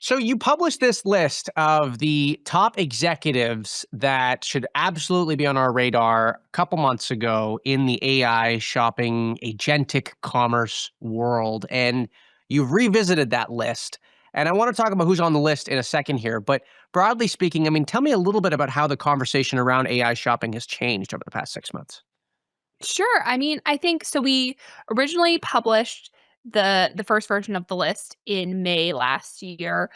So you published this list of the top executives that should absolutely be on our radar a couple months ago in the AI shopping agentic commerce world. And you've revisited that list. And I want to talk about who's on the list in a second here. But broadly speaking, I mean, tell me a little bit about how the conversation around AI shopping has changed over the past 6 months. Sure. I mean, I think so. We originally published the first version of the list in May last year.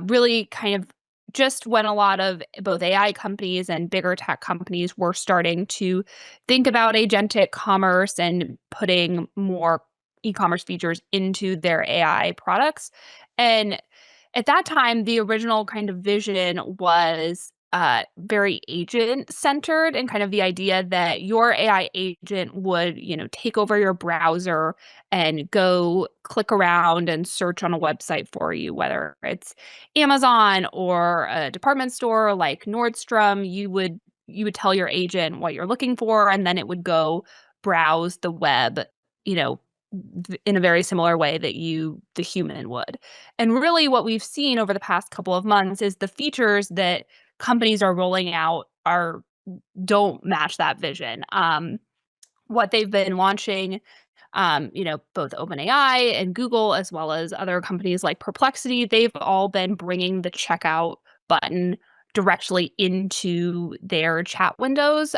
Really, kind of just when a lot of both AI companies and bigger tech companies were starting to think about agentic commerce and putting more e-commerce features into their AI products. And at that time, the original kind of vision was very agent centered, and kind of the idea that your AI agent would, take over your browser and go click around and search on a website for you, whether it's Amazon or a department store like Nordstrom. You would tell your agent what you're looking for, and then it would go browse the web, you know, in a very similar way that the human would. And really what we've seen over the past couple of months is the features that companies are rolling out are don't match that vision. What they've been launching, both OpenAI and Google, as well as other companies like Perplexity, they've all been bringing the checkout button directly into their chat windows.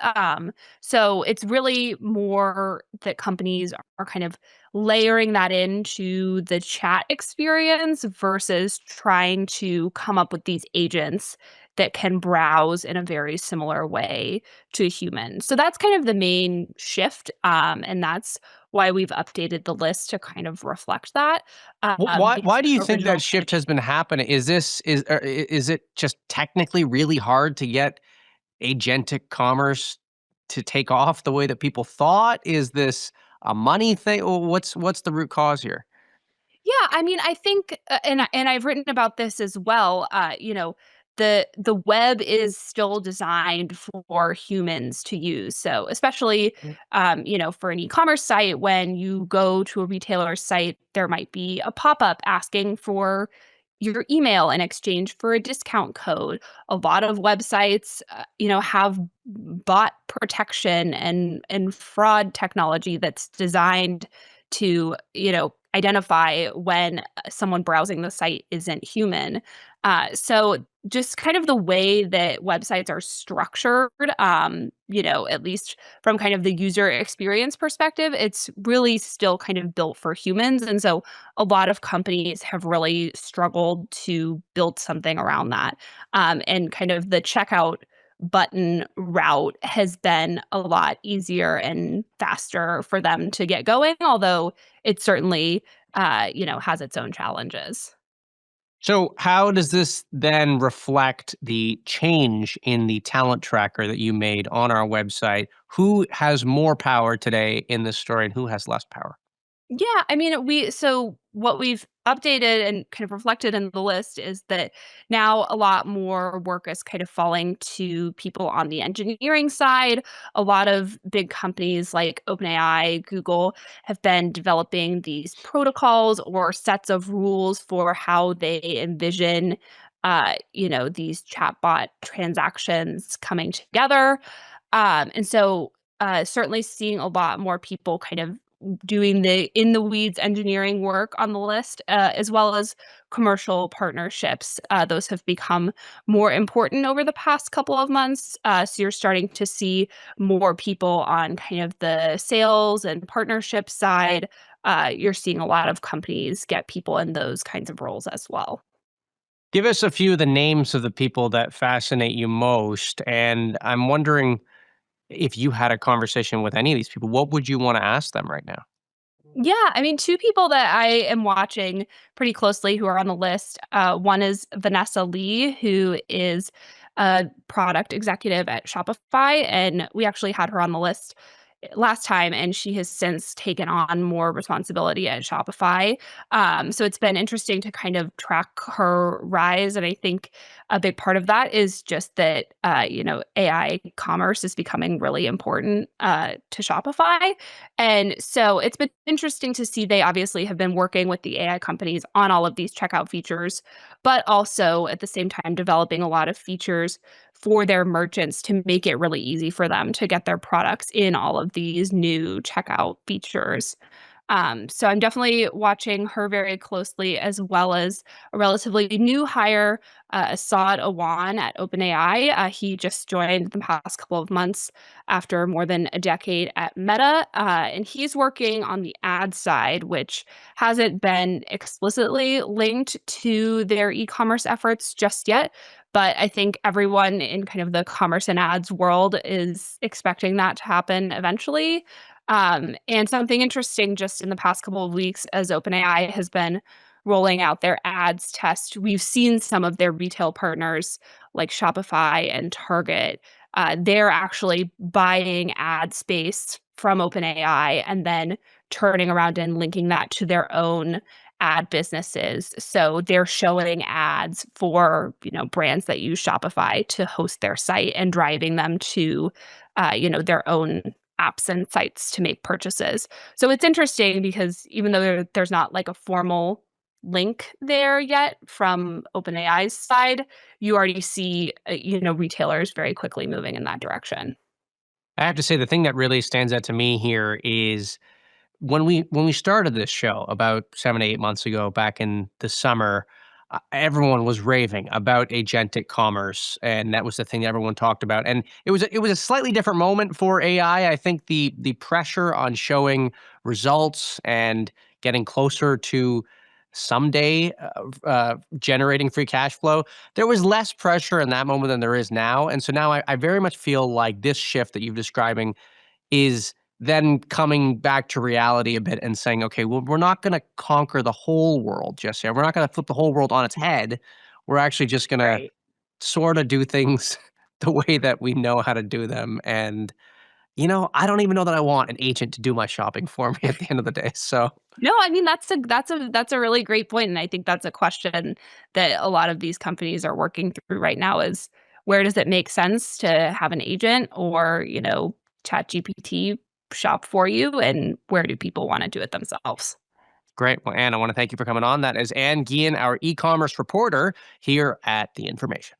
So it's really more that companies are kind of layering that into the chat experience versus trying to come up with these agents that can browse in a very similar way to humans. So that's kind of the main shift, and that's why we've updated the list to kind of reflect that, Why because do you the think that original kind of shift has been happening? Is it just technically really hard to get agentic commerce to take off the way that people thought? Is this a money thing? Or what's the root cause here? Yeah, I mean, I think, and I've written about this as well. The web is still designed for humans to use. So, especially, for an e-commerce site, when you go to a retailer's site, there might be a pop-up asking for your email in exchange for a discount code. A lot of websites, have bot protection and fraud technology that's designed to, identify when someone browsing the site isn't human. So just kind of the way that websites are structured, at least from kind of the user experience perspective, it's really still kind of built for humans. And so a lot of companies have really struggled to build something around that. And kind of the checkout button route has been a lot easier and faster for them to get going, although it certainly, has its own challenges. So, how does this then reflect the change in the talent tracker that you made on our website? Who has more power today in this story and who has less power? Yeah, I mean, so what we've updated and kind of reflected in the list is that now a lot more work is kind of falling to people on the engineering side. A lot of big companies like OpenAI, Google have been developing these protocols or sets of rules for how they envision these chatbot transactions coming together. And so certainly seeing a lot more people kind of doing the in the weeds engineering work on the list, as well as commercial partnerships. Those have become more important over the past couple of months. So you're starting to see more people on kind of the sales and partnership side. You're seeing a lot of companies get people in those kinds of roles as well. Give us a few of the names of the people that fascinate you most. And I'm wondering if you had a conversation with any of these people, what would you want to ask them right now? Yeah, I mean, two people that I am watching pretty closely who are on the list. One is Vanessa Lee, who is a product executive at Shopify, and we actually had her on the list last time, and she has since taken on more responsibility at Shopify. So it's been interesting to kind of track her rise, and I think a big part of that is just that AI commerce is becoming really important to Shopify, and so it's been interesting to see they obviously have been working with the AI companies on all of these checkout features, but also at the same time developing a lot of features for their merchants to make it really easy for them to get their products in all of these new checkout features. So I'm definitely watching her very closely, as well as a relatively new hire, Assad Awan at OpenAI. He just joined the past couple of months after more than a decade at Meta, and he's working on the ad side, which hasn't been explicitly linked to their e-commerce efforts just yet. But I think everyone in kind of the commerce and ads world is expecting that to happen eventually. And something interesting just in the past couple of weeks as OpenAI has been rolling out their ads test, we've seen some of their retail partners like Shopify and Target. They're actually buying ad space from OpenAI and then turning around and linking that to their own ad businesses. So they're showing ads for, brands that use Shopify to host their site and driving them to, their own apps and sites to make purchases. So it's interesting because even though there's not like a formal link there yet from OpenAI's side, you already see, retailers very quickly moving in that direction. I have to say the thing that really stands out to me here is when we started this show about 7 to 8 months ago back in the summer, everyone was raving about agentic commerce, and that was the thing that everyone talked about, and it was a slightly different moment for AI. I think the pressure on showing results and getting closer to someday, generating free cash flow, there was less pressure in that moment than there is now, and so now I very much feel like this shift that you're describing is then coming back to reality a bit and saying, "Okay, well, we're not gonna conquer the whole world just yet. We're not gonna flip the whole world on its head. We're actually just gonna Right. sorta do things the way that we know how to do them." And, I don't even know that I want an agent to do my shopping for me at the end of the day, so No, I mean that's a really great point, and I think that's a question that a lot of these companies are working through right now is where does it make sense to have an agent or, ChatGPT shop for you, and where do people wanna do it themselves? great. Well, Anne, I wanna thank you for coming on. That is Anne Gehan, our e-commerce reporter here at The Information.